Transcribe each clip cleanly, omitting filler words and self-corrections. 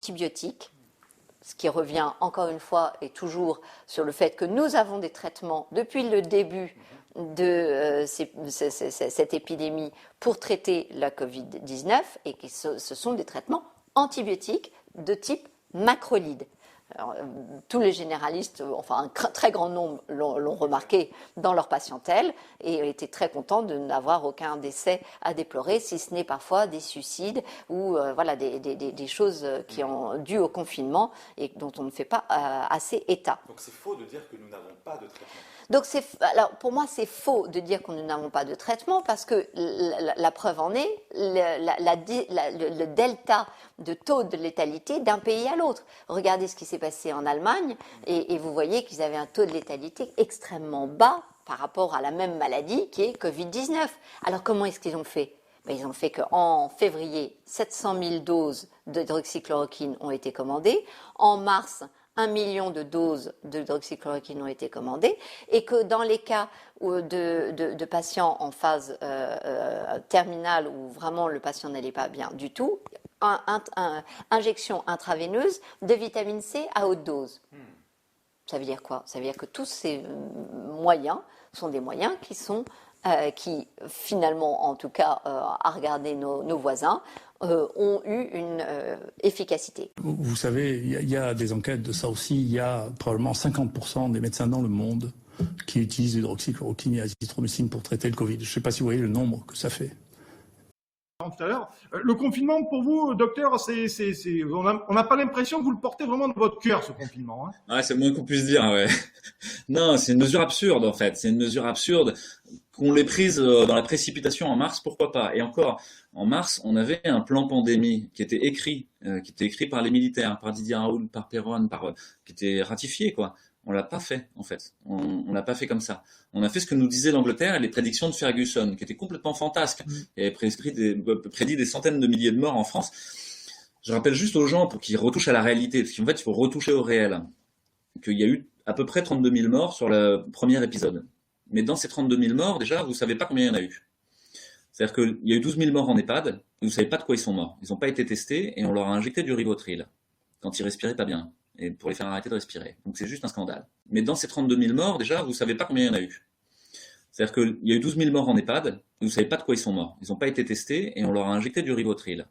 antibiotiques, ce qui revient encore une fois et toujours sur le fait que nous avons des traitements depuis le début de cette épidémie pour traiter la Covid-19 et que ce sont des traitements antibiotiques de type macrolide. Alors, tous les généralistes, enfin un très grand nombre l'ont remarqué dans leur patientèle et étaient très contents de n'avoir aucun décès à déplorer, si ce n'est parfois des suicides ou voilà, des choses qui ont dû au confinement et dont on ne fait pas assez état. Donc c'est faux de dire que nous n'avons pas de traitement. Donc alors pour moi c'est faux de dire que nous n'avons pas de traitement parce que la preuve en est le delta de taux de létalité d'un pays à l'autre. Regardez ce qui s'est passé en Allemagne et vous voyez qu'ils avaient un taux de létalité extrêmement bas par rapport à la même maladie qui est Covid-19. Alors comment est-ce qu'ils ont fait ? Ils ont fait qu'en février, 700 000 doses d'hydroxychloroquine ont été commandées. En mars, 1 million de doses d'hydroxychloroquine ont été commandées et que dans les cas de patients en phase terminale où vraiment le patient n'allait pas bien du tout, injection intraveineuse de vitamine C à haute dose. Ça veut dire quoi ? Ça veut dire que tous ces moyens sont des moyens qui finalement, en tout cas, à regarder nos voisins, ont eu une efficacité. Vous savez, il y a des enquêtes de ça aussi. Il y a probablement 50% des médecins dans le monde qui utilisent l'hydroxychloroquine et l'azithromycine pour traiter le Covid. Je ne sais pas si vous voyez le nombre que ça fait. Tout à l'heure, le confinement, pour vous, docteur, on n'a pas l'impression que vous le portez vraiment dans votre cœur, ce confinement. Hein. Ouais, c'est le moins qu'on puisse dire, ouais. Non, c'est une mesure absurde, en fait. C'est une mesure absurde. Qu'on l'ait prise dans la précipitation en mars, pourquoi pas. Et encore, en mars, on avait un plan pandémie qui était écrit par les militaires, par Didier Raoult, par Péronne, qui était ratifié, quoi. On l'a pas fait, en fait. On l'a pas fait comme ça. On a fait ce que nous disait l'Angleterre et les prédictions de Ferguson, qui étaient complètement fantasques. Il avait prédit des centaines de milliers de morts en France. Je rappelle juste aux gens pour qu'ils retouchent à la réalité, parce qu'en fait, il faut retoucher au réel, qu'il y a eu à peu près 32 000 morts sur le premier épisode. Mais dans ces 32 000 morts, déjà, vous savez pas combien il y en a eu. C'est-à-dire qu'il y a eu 12 000 morts en EHPAD, et vous savez pas de quoi ils sont morts. Ils n'ont pas été testés, et on leur a injecté du Rivotril, quand ils respiraient pas bien, et pour les faire arrêter de respirer. Donc c'est juste un scandale. Mais dans ces 32 000 morts, déjà, vous savez pas combien il y en a eu. C'est-à-dire qu'il y a eu 12 000 morts en EHPAD, et vous savez pas de quoi ils sont morts. Ils n'ont pas été testés, et on leur a injecté du Rivotril,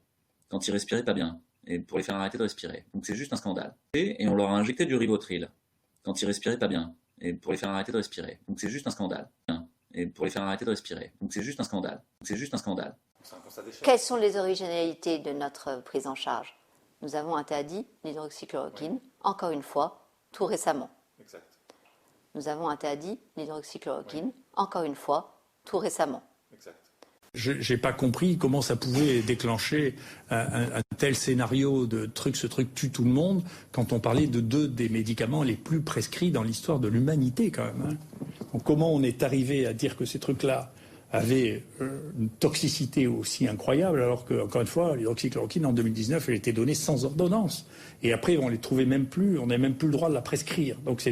quand ils respiraient pas bien, et pour les faire arrêter de respirer. Donc c'est juste un scandale. Et on leur a injecté du Rivotril, quand ils respiraient pas bien, et pour les faire arrêter de respirer. Donc c'est juste un scandale. Et pour les faire arrêter de respirer. Donc c'est juste un scandale. C'est juste un scandale. Quelles sont les originalités de notre prise en charge ? Nous avons interdit l'hydroxychloroquine, encore une fois, tout récemment. Exact. Nous avons interdit l'hydroxychloroquine, encore une fois, tout récemment. Exact. Je n'ai pas compris comment ça pouvait déclencher un tel scénario de ce truc tue tout le monde, quand on parlait de 2 des médicaments les plus prescrits dans l'histoire de l'humanité, quand même. Hein. Donc, comment on est arrivé à dire que ces trucs-là avaient une toxicité aussi incroyable, alors que, encore une fois, l'hydroxychloroquine, en 2019, elle était donnée sans ordonnance. Et après, on les trouvait même plus, on n'avait même plus le droit de la prescrire. Donc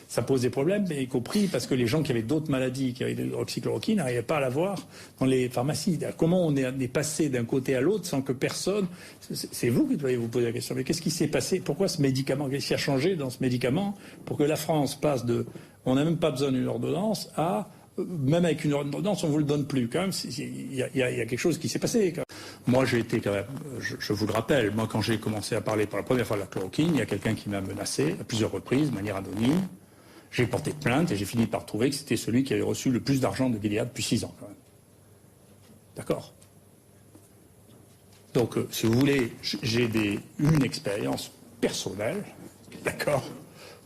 ça pose des problèmes, y compris parce que les gens qui avaient d'autres maladies, qui avaient de l'hydroxychloroquine, n'arrivaient pas à l'avoir dans les pharmacies. Comment on est passé d'un côté à l'autre sans que personne... C'est vous qui devriez vous poser la question. Mais qu'est-ce qui s'est passé ? Pourquoi ce médicament, qu'est-ce qui a changé dans ce médicament pour que la France passe de... On n'a même pas besoin d'une ordonnance à... Même avec une ordonnance, on ne vous le donne plus. Quand même, il y a quelque chose qui s'est passé. Quand même. Moi, j'ai été quand même, je vous le rappelle, moi, quand j'ai commencé à parler pour la première fois de la chloroquine, il y a quelqu'un qui m'a menacé à plusieurs reprises, de manière anonyme. J'ai porté plainte et j'ai fini par trouver que c'était celui qui avait reçu le plus d'argent de Gilead depuis 6 ans. Quand même. D'accord ? Donc, si vous voulez, j'ai une expérience personnelle, d'accord,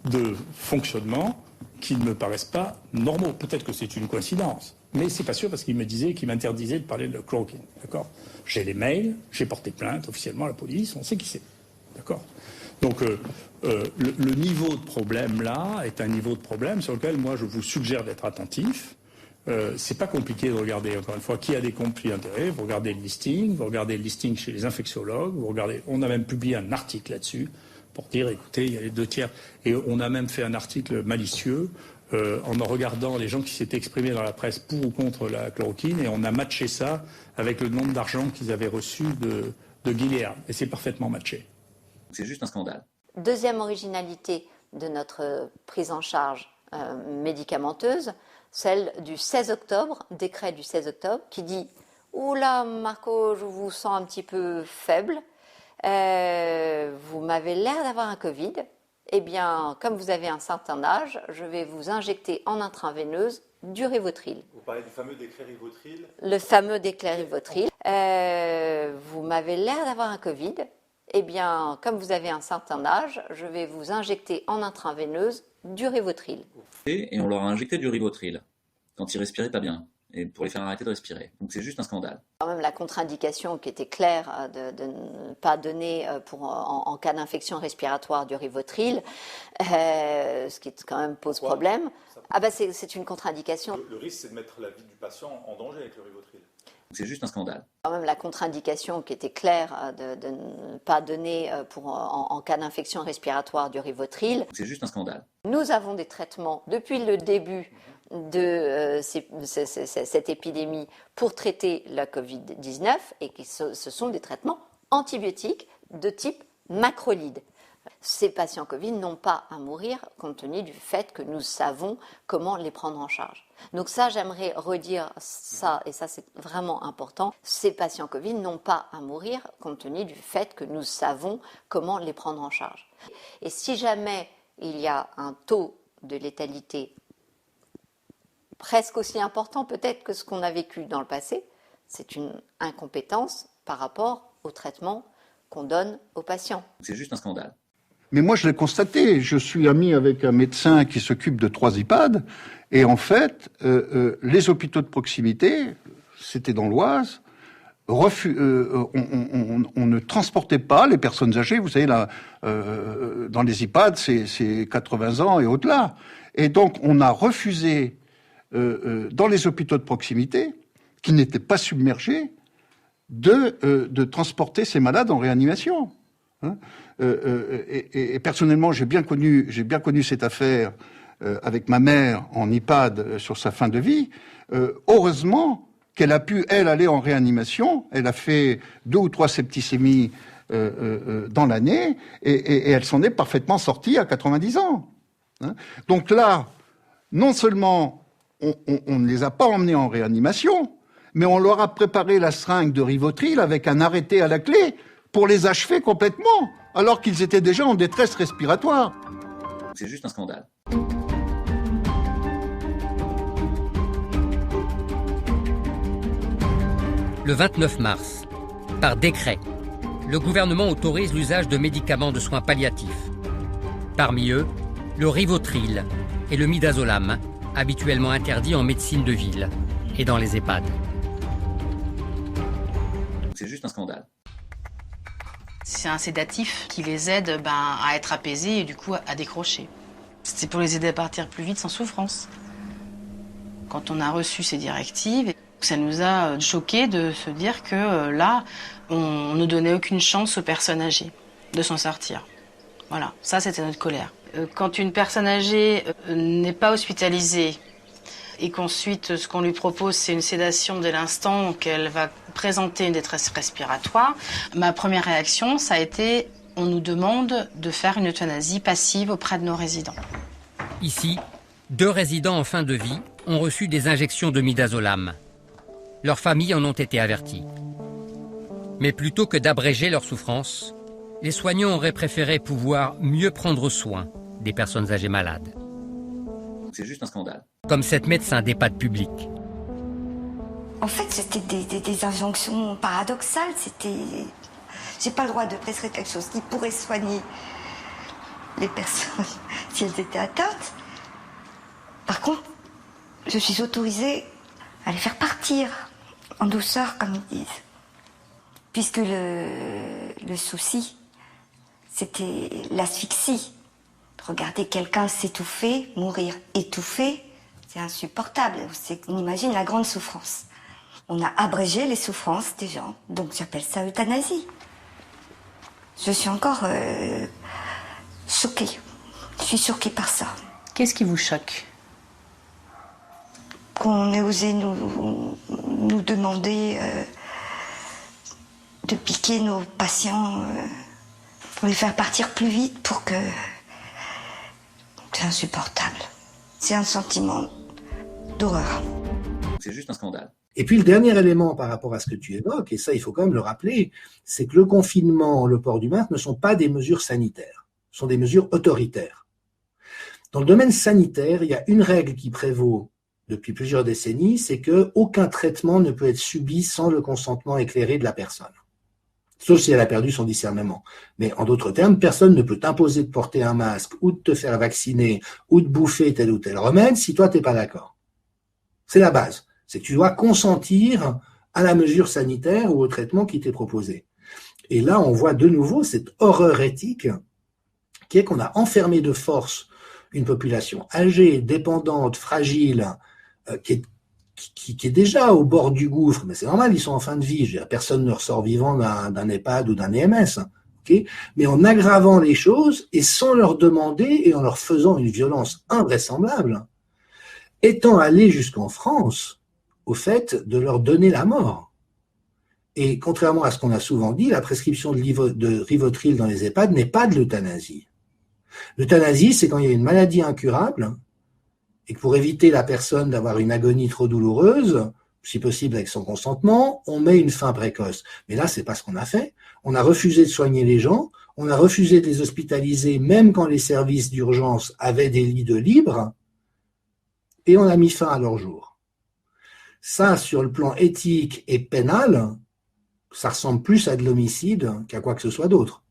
de fonctionnement qui ne me paraissent pas normaux. Peut-être que c'est une coïncidence, mais c'est pas sûr parce qu'il me disait qu'il m'interdisait de parler de chloroquine. D'accord ? J'ai les mails, j'ai porté plainte officiellement à la police, on sait qui c'est. D'accord ? Donc le niveau de problème là est un niveau de problème sur lequel moi je vous suggère d'être attentif. C'est pas compliqué de regarder, encore une fois, qui a des conflits d'intérêts. Vous regardez le listing chez les infectiologues, on a même publié un article là-dessus pour dire, écoutez, il y a les 2/3. Et on a même fait un article malicieux en regardant les gens qui s'étaient exprimés dans la presse pour ou contre la chloroquine, et on a matché ça avec le nombre d'argent qu'ils avaient reçu de Gilead. Et c'est parfaitement matché. C'est juste un scandale. Deuxième originalité de notre prise en charge médicamenteuse, celle du 16 octobre, décret du 16 octobre, qui dit « Oula, Marco, je vous sens un petit peu faible, vous m'avez l'air d'avoir un Covid. Eh bien, comme vous avez un certain âge, je vais vous injecter en intraveineuse du Rivotril. » Vous parlez du fameux décret Rivotril. Le fameux décret Rivotril. Vous m'avez l'air d'avoir un Covid. Eh bien, comme vous avez un certain âge, je vais vous injecter en intraveineuse du Rivotril. Et on leur a injecté du Rivotril quand ils respiraient pas bien, et pour les faire arrêter de respirer. Donc c'est juste un scandale. Quand même la contre-indication qui était claire de ne pas donner en cas d'infection respiratoire du Rivotril, ce qui quand même pose problème. Ah bah c'est une contre-indication. Le risque, c'est de mettre la vie du patient en danger avec le Rivotril. C'est juste un scandale. Quand même la contre-indication qui était claire de ne pas donner en cas d'infection respiratoire du Rivotril. C'est juste un scandale. Nous avons des traitements depuis le début de cette épidémie pour traiter la Covid-19 et ce sont des traitements antibiotiques de type macrolide. Ces patients Covid n'ont pas à mourir compte tenu du fait que nous savons comment les prendre en charge. Donc ça, j'aimerais redire ça, et ça c'est vraiment important, ces patients Covid n'ont pas à mourir compte tenu du fait que nous savons comment les prendre en charge. Et si jamais il y a un taux de létalité presque aussi important peut-être que ce qu'on a vécu dans le passé, c'est une incompétence par rapport au traitement qu'on donne aux patients. C'est juste un scandale. Mais moi, je l'ai constaté. Je suis ami avec un médecin qui s'occupe de 3 EHPAD. Et en fait, les hôpitaux de proximité, c'était dans l'Oise, on ne transportait pas les personnes âgées. Vous savez, là, dans les EHPAD, c'est 80 ans et au-delà. Et donc, on a refusé, dans les hôpitaux de proximité, qui n'étaient pas submergés, de transporter ces malades en réanimation. Hein, et personnellement, j'ai bien connu cette affaire avec ma mère en EHPAD sur sa fin de vie. Heureusement qu'elle a pu, elle, aller en réanimation. Elle a fait 2 ou 3 septicémies dans l'année et elle s'en est parfaitement sortie à 90 ans. Hein. Donc là, non seulement on ne les a pas emmenés en réanimation, mais on leur a préparé la seringue de Rivotril avec un arrêté à la clé pour les achever complètement, alors qu'ils étaient déjà en détresse respiratoire. C'est juste un scandale. Le 29 mars, par décret, le gouvernement autorise l'usage de médicaments de soins palliatifs. Parmi eux, le Rivotril et le Midazolam, habituellement interdits en médecine de ville et dans les EHPAD. C'est juste un scandale. C'est un sédatif qui les aide à être apaisés et du coup à décrocher. C'est pour les aider à partir plus vite sans souffrance. Quand on a reçu ces directives, ça nous a choqués de se dire que là, on ne donnait aucune chance aux personnes âgées de s'en sortir. Voilà, ça c'était notre colère. Quand une personne âgée n'est pas hospitalisée et qu'ensuite ce qu'on lui propose c'est une sédation dès l'instant qu'elle va présenter une détresse respiratoire, ma première réaction ça a été on nous demande de faire une euthanasie passive auprès de nos résidents. Ici, 2 résidents en fin de vie ont reçu des injections de Midazolam. Leurs familles en ont été averties. Mais plutôt que d'abréger leur souffrance, les soignants auraient préféré pouvoir mieux prendre soin des personnes âgées malades. C'est juste un scandale. Comme cette médecin d'EHPAD public. En fait, c'était des injonctions paradoxales. J'ai pas le droit de prescrire quelque chose qui pourrait soigner les personnes si elles étaient atteintes. Par contre, je suis autorisée à les faire partir en douceur, comme ils disent. Puisque le souci, c'était l'asphyxie. Regarder quelqu'un s'étouffer, mourir étouffé, c'est insupportable. On imagine la grande souffrance. On a abrégé les souffrances des gens, donc j'appelle ça euthanasie. Je suis encore choquée. Je suis choquée par ça. Qu'est-ce qui vous choque ? Qu'on ait osé nous demander de piquer nos patients les faire partir plus vite pour que... C'est insupportable. C'est un sentiment d'horreur. C'est juste un scandale. Et puis le dernier élément par rapport à ce que tu évoques, et ça il faut quand même le rappeler, c'est que le confinement, le port du masque ne sont pas des mesures sanitaires, ce sont des mesures autoritaires. Dans le domaine sanitaire, il y a une règle qui prévaut depuis plusieurs décennies, c'est que aucun traitement ne peut être subi sans le consentement éclairé de la personne. Sauf si elle a perdu son discernement. Mais en d'autres termes, personne ne peut t'imposer de porter un masque ou de te faire vacciner ou de bouffer tel ou tel remède si toi t'es pas d'accord. C'est la base. C'est que tu dois consentir à la mesure sanitaire ou au traitement qui t'est proposé. Et là, on voit de nouveau cette horreur éthique qui est qu'on a enfermé de force une population âgée, dépendante, fragile, qui est déjà au bord du gouffre, mais c'est normal, ils sont en fin de vie. Je veux dire, personne ne ressort vivant d'un EHPAD ou d'un EMS. Okay, mais en aggravant les choses et sans leur demander et en leur faisant une violence invraisemblable, étant allé jusqu'en France au fait de leur donner la mort. Et contrairement à ce qu'on a souvent dit, la prescription de Rivotril dans les EHPAD n'est pas de l'euthanasie. L'euthanasie, c'est quand il y a une maladie incurable et que pour éviter la personne d'avoir une agonie trop douloureuse, si possible avec son consentement, on met une fin précoce. Mais là, c'est pas ce qu'on a fait. On a refusé de soigner les gens, on a refusé de les hospitaliser même quand les services d'urgence avaient des lits de libre, et on a mis fin à leur jour. Ça, sur le plan éthique et pénal, ça ressemble plus à de l'homicide qu'à quoi que ce soit d'autre.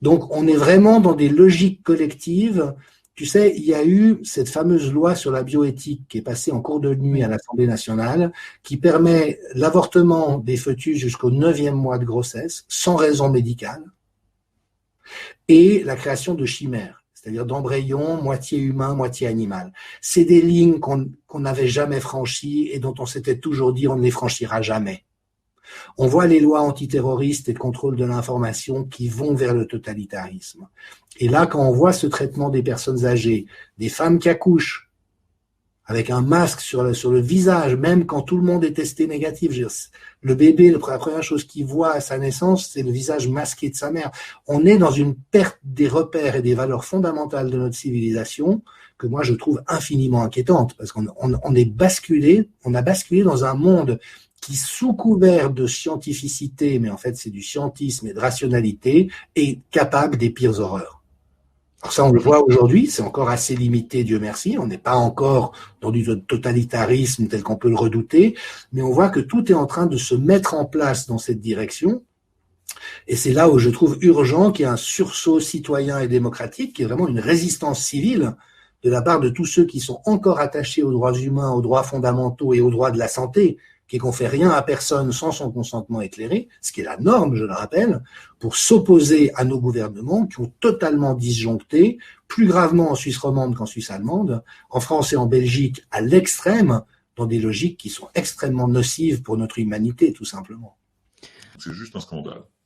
Donc, on est vraiment dans des logiques collectives. Tu sais, il y a eu cette fameuse loi sur la bioéthique qui est passée en cours de nuit à l'Assemblée nationale, qui permet l'avortement des fœtus jusqu'au 9e mois de grossesse, sans raison médicale, et la création de chimères, c'est-à-dire d'embryons moitié humains, moitié animal. C'est des lignes qu'on n'avait jamais franchies et dont on s'était toujours dit on ne les franchira jamais. On voit les lois antiterroristes et de contrôle de l'information qui vont vers le totalitarisme. Et là, quand on voit ce traitement des personnes âgées, des femmes qui accouchent, avec un masque sur le visage, même quand tout le monde est testé négatif, le bébé, la première chose qu'il voit à sa naissance, c'est le visage masqué de sa mère. On est dans une perte des repères et des valeurs fondamentales de notre civilisation que moi je trouve infiniment inquiétante, parce qu'on a basculé dans un monde qui, sous couvert de scientificité, mais en fait c'est du scientisme et de rationalité, est capable des pires horreurs. Alors ça, on le voit aujourd'hui, c'est encore assez limité, Dieu merci, on n'est pas encore dans du totalitarisme tel qu'on peut le redouter, mais on voit que tout est en train de se mettre en place dans cette direction, et c'est là où je trouve urgent qu'il y ait un sursaut citoyen et démocratique, qui est vraiment une résistance civile de la part de tous ceux qui sont encore attachés aux droits humains, aux droits fondamentaux et aux droits de la santé, qui est qu'on fait rien à personne sans son consentement éclairé, ce qui est la norme, je le rappelle, pour s'opposer à nos gouvernements qui ont totalement disjoncté, plus gravement en Suisse romande qu'en Suisse allemande, en France et en Belgique à l'extrême, dans des logiques qui sont extrêmement nocives pour notre humanité, tout simplement. C'est juste un scandale.